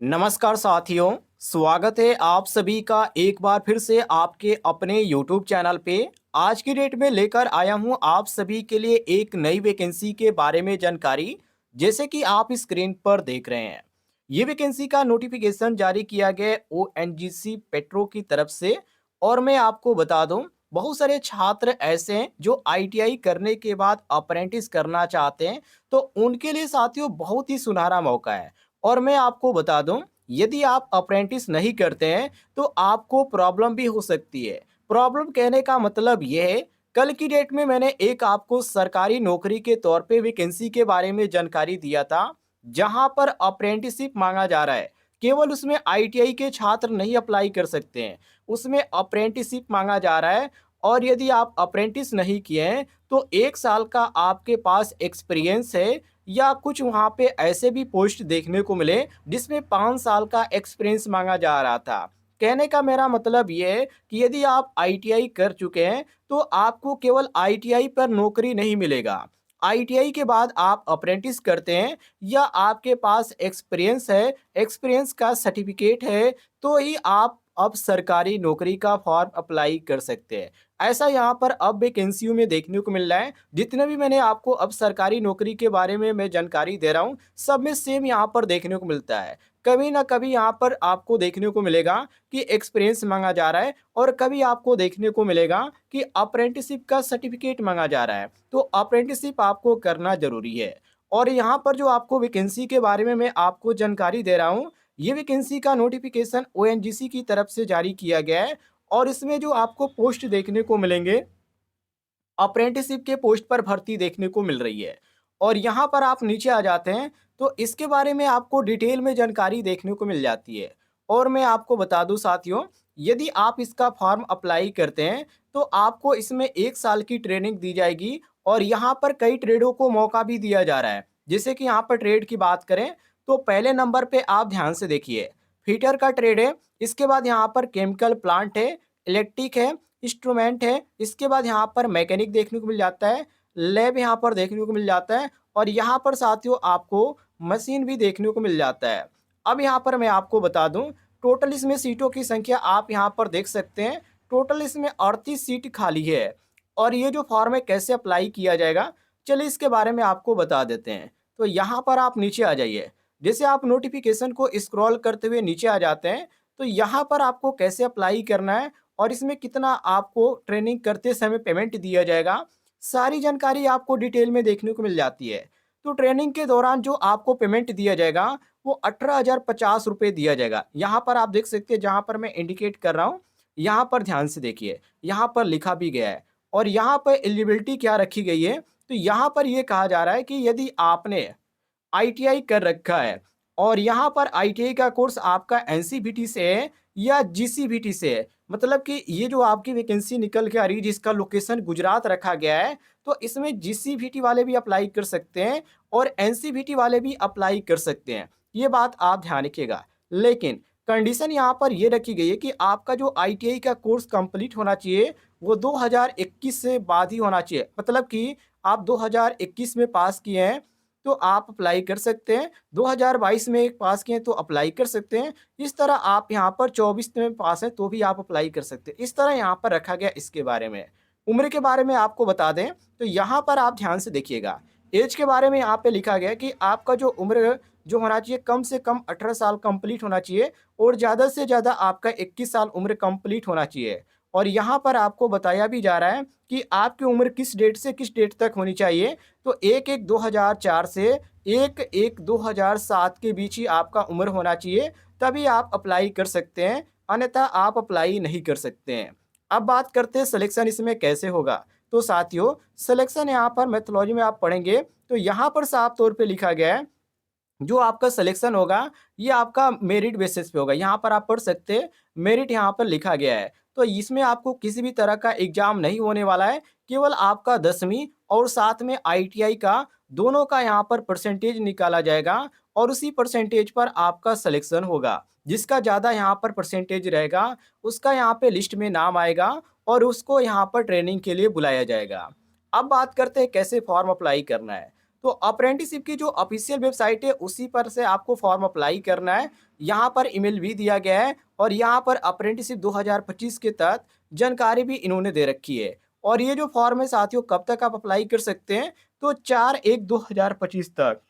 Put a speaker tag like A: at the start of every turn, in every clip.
A: नमस्कार साथियों, स्वागत है आप सभी का एक बार फिर से आपके अपने YouTube चैनल पे। आज की डेट में लेकर आया हूं आप सभी के लिए एक नई वैकेंसी के बारे में जानकारी। जैसे कि आप स्क्रीन पर देख रहे हैं, ये वैकेंसी का नोटिफिकेशन जारी किया गया ओएनजीसी पेट्रो की तरफ से। और मैं आपको बता दूं, बहुत सारे छात्र ऐसे हैं जो आईटीआई करने के बाद अप्रेंटिस करना चाहते हैं, तो उनके लिए साथियों बहुत ही सुनहरा मौका है। और मैं आपको बता दूं, यदि आप अप्रेंटिस नहीं करते हैं तो आपको प्रॉब्लम भी हो सकती है। प्रॉब्लम कहने का मतलब यह है, कल की डेट में मैंने एक आपको सरकारी नौकरी के तौर पे वैकेंसी के बारे में जानकारी दिया था, जहां पर अप्रेंटिसशिप मांगा जा रहा है। केवल उसमें आईटीआई के छात्र नहीं अप्लाई कर सकते हैं, उसमें अप्रेंटिसशिप मांगा जा रहा है। और यदि आप अप्रेंटिस नहीं किए हैं तो 1 साल का आपके पास एक्सपीरियंस है, या कुछ वहाँ पे ऐसे भी पोस्ट देखने को मिले जिसमें 5 साल का एक्सपीरियंस मांगा जा रहा था। कहने का मेरा मतलब ये है कि यदि आप आईटीआई कर चुके हैं तो आपको केवल आईटीआई पर नौकरी नहीं मिलेगा। आईटीआई के बाद आप अप्रेंटिस करते हैं या आपके पास एक्सपीरियंस है, एक्सपीरियंस का सर्टिफिकेट है, तो ही आप अब सरकारी नौकरी का फॉर्म अप्लाई कर सकते हैं। ऐसा यहाँ पर अब वैकेंसियों में देखने को मिल रहा है। जितने भी मैंने आपको अब सरकारी नौकरी के बारे में मैं जानकारी दे रहा हूँ, सब में सेम यहाँ पर देखने को मिलता है। कभी ना कभी यहाँ पर आपको देखने को मिलेगा कि एक्सपीरियंस मांगा जा रहा है, और कभी आपको देखने को मिलेगा कि अप्रेंटिसशिप का सर्टिफिकेट मांगा जा रहा है। तो अप्रेंटिसशिप आपको करना जरूरी है। और यहाँ पर जो आपको वैकेंसी के बारे में मैं आपको जानकारी दे रहा हूँ, ये वैकेंसी का नोटिफिकेशन ओएनजीसी की तरफ से जारी किया गया है। और इसमें जो आपको पोस्ट देखने को मिलेंगे, अप्रेंटिसशिप के पोस्ट पर भर्ती देखने को मिल रही है। और यहाँ पर आप नीचे आ जाते हैं तो इसके बारे में आपको डिटेल में जानकारी देखने को मिल जाती है। और मैं आपको बता दूं साथियों, यदि आप इसका फॉर्म अप्लाई करते हैं तो आपको इसमें 1 साल की ट्रेनिंग दी जाएगी। और यहाँ पर कई ट्रेडों को मौका भी दिया जा रहा है। जैसे कि यहाँ पर ट्रेड की बात करें तो पहले नंबर पे आप ध्यान से देखिए, फीटर का ट्रेड है। इसके बाद यहाँ पर केमिकल प्लांट है, इलेक्ट्रिक है, इंस्ट्रूमेंट है। इसके बाद यहाँ पर मैकेनिक देखने को मिल जाता है, लैब यहाँ पर देखने को मिल जाता है, और यहाँ पर साथियों आपको मशीन भी देखने को मिल जाता है। अब यहाँ पर मैं आपको बता दूं, टोटल इसमें सीटों की संख्या आप यहाँ पर देख सकते हैं। टोटल इसमें 38 सीट खाली है। और ये जो फॉर्म है कैसे अप्लाई किया जाएगा, चलिए इसके बारे में आपको बता देते हैं। तो यहाँ पर आप नीचे आ जाइए। जैसे आप नोटिफिकेशन को स्क्रॉल करते हुए नीचे आ जाते हैं, तो यहाँ पर आपको कैसे अप्लाई करना है और इसमें कितना आपको ट्रेनिंग करते समय पेमेंट दिया जाएगा, सारी जानकारी आपको डिटेल में देखने को मिल जाती है। तो ट्रेनिंग के दौरान जो आपको पेमेंट दिया जाएगा वो 18,050 रुपये दिया जाएगा। यहाँ पर आप देख सकते हैं, जहाँ पर मैं इंडिकेट कर रहा हूँ, यहाँ पर ध्यान से देखिए, यहाँ पर लिखा भी गया है। और यहाँ पर एलिजिबिलिटी क्या रखी गई है, तो यहाँ पर यह कहा जा रहा है कि यदि आपने आईटीआई कर रखा है, और यहाँ पर आईटीआई का कोर्स आपका एनसीवीटी से है या जीसीवीटी से है, मतलब कि ये जो आपकी वैकेंसी निकल के आ रही है जिसका लोकेशन गुजरात रखा गया है, तो इसमें जीसीवीटी वाले भी अप्लाई कर सकते हैं और एनसीवीटी वाले भी अप्लाई कर सकते हैं। ये बात आप ध्यान रखिएगा। लेकिन कंडीशन यहाँ पर ये रखी गई है कि आपका जो आईटीआई का कोर्स कंप्लीट होना चाहिए वो 2021 से बाद ही होना चाहिए। मतलब कि आप 2021 में पास किए हैं तो आप अप्लाई कर सकते हैं, 2022 में पास किए तो अप्लाई कर सकते हैं। इस तरह आप यहाँ पर 24 में पास हैं तो भी आप अप्लाई कर सकते हैं। इस तरह यहाँ पर रखा गया। इसके बारे में उम्र के बारे में आपको बता दें तो यहाँ पर आप ध्यान से देखिएगा, एज के बारे में यहाँ पे लिखा गया है कि आपका जो उम्र जो होना चाहिए कम से कम 18 साल कंप्लीट होना चाहिए, और ज़्यादा से ज़्यादा आपका 21 साल उम्र कंप्लीट होना चाहिए। और यहाँ पर आपको बताया भी जा रहा है कि आपकी उम्र किस डेट से किस डेट तक होनी चाहिए। तो 1/1/2004 से 1/1/2007 के बीच ही आपका उम्र होना चाहिए, तभी आप अप्लाई कर सकते हैं, अन्यथा आप अप्लाई नहीं कर सकते हैं। अब बात करते हैं सिलेक्शन इसमें कैसे होगा। तो साथियों, सिलेक्शन यहाँ पर मेथोलॉजी में आप पढ़ेंगे तो यहाँ पर साफ तौर पे लिखा गया है, जो आपका सिलेक्शन होगा ये आपका मेरिट बेसिस पे होगा। यहाँ पर आप पढ़ सकते हैं, मेरिट यहाँ पर लिखा गया है। तो इसमें आपको किसी भी तरह का एग्जाम नहीं होने वाला है, केवल आपका 10वीं और साथ में आईटीआई का दोनों का यहाँ पर परसेंटेज निकाला जाएगा, और उसी परसेंटेज पर आपका सिलेक्शन होगा। जिसका ज़्यादा यहाँ पर परसेंटेज रहेगा उसका यहाँ पे लिस्ट में नाम आएगा, और उसको यहाँ पर ट्रेनिंग के लिए बुलाया जाएगा। अब बात करते हैं कैसे फॉर्म अप्लाई करना है। तो अप्रेंटिसशिप की जो ऑफिशियल वेबसाइट है उसी पर से आपको फॉर्म अप्लाई करना है। यहाँ पर ईमेल भी दिया गया है और यहाँ पर अप्रेंटिसशिप 2025 के तहत जानकारी भी इन्होंने दे रखी है। और ये जो फॉर्म है साथियों कब तक आप अप्लाई कर सकते हैं, तो 4/1/2025 तक।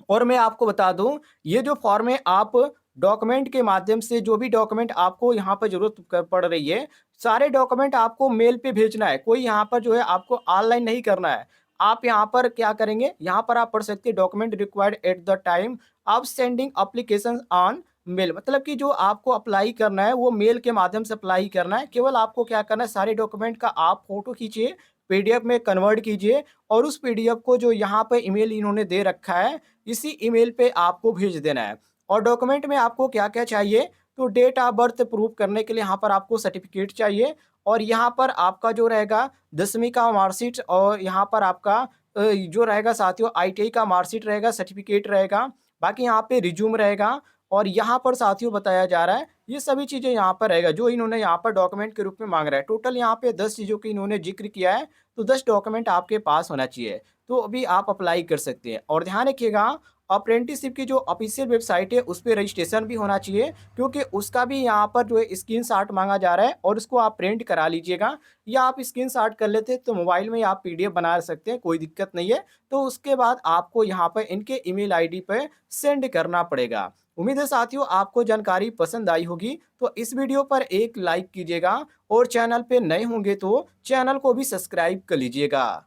A: और मैं आपको बता दूं, ये जो फॉर्म है आप डॉक्यूमेंट के माध्यम से जो भी डॉक्यूमेंट आपको यहाँ पर पड़ रही है, सारे डॉक्यूमेंट आपको मेल पे भेजना है। कोई यहाँ पर जो है आपको ऑनलाइन नहीं करना है। आप यहाँ पर क्या करेंगे, यहाँ पर आप पढ़ सकते हैं document required at the time of sending application on mail. मतलब कि जो आपको अप्लाई करना है वो मेल के माध्यम से अप्लाई करना है। केवल आपको क्या करना है, सारे डॉक्यूमेंट का आप फोटो खींचिए, पीडीएफ में कन्वर्ट कीजिए और उस पीडीएफ को जो यहाँ पे ईमेल इन्होंने दे रखा है इसी ईमेल पे आपको भेज देना है। और डॉक्यूमेंट में आपको क्या-क्या चाहिए, तो डेट ऑफ बर्थ प्रूफ करने के लिए यहाँ पर आपको सर्टिफिकेट चाहिए और यहाँ पर आपका जो रहेगा 10वीं का मार्कशीट और यहाँ पर आपका जो रहेगा साथियों आईटीआई का मार्कशीट रहेगा, सर्टिफिकेट रहेगा। बाकी यहाँ पे रिज्यूम रहेगा और यहाँ पर साथियों बताया जा रहा है ये सभी चीज़ें यहाँ पर रहेगा जो इन्होंने यहाँ पर डॉक्यूमेंट के रूप में मांग रहा है। टोटल यहाँ पे 10 चीज़ों की इन्होंने जिक्र किया है, तो 10 डॉक्यूमेंट आपके पास होना चाहिए। तो अभी आप अप्लाई कर सकते हैं। और ध्यान रखिएगा अप्रेंटिसशिप की जो ऑफिशियल वेबसाइट है उस पे रजिस्ट्रेशन भी होना चाहिए, क्योंकि उसका भी यहाँ पर जो है स्क्रीनशॉट मांगा जा रहा है और उसको आप प्रिंट करा लीजिएगा या आप स्क्रीनशॉट कर लेते हैं तो मोबाइल में आप पीडीएफ बना सकते हैं, कोई दिक्कत नहीं है। तो उसके बाद आपको यहाँ पर इनके ईमेल आईडी पे सेंड करना पड़ेगा। उम्मीद है साथियों आपको जानकारी पसंद आई होगी, तो इस वीडियो पर एक लाइक कीजिएगा और चैनल पे नए होंगे तो चैनल को भी सब्सक्राइब कर लीजिएगा।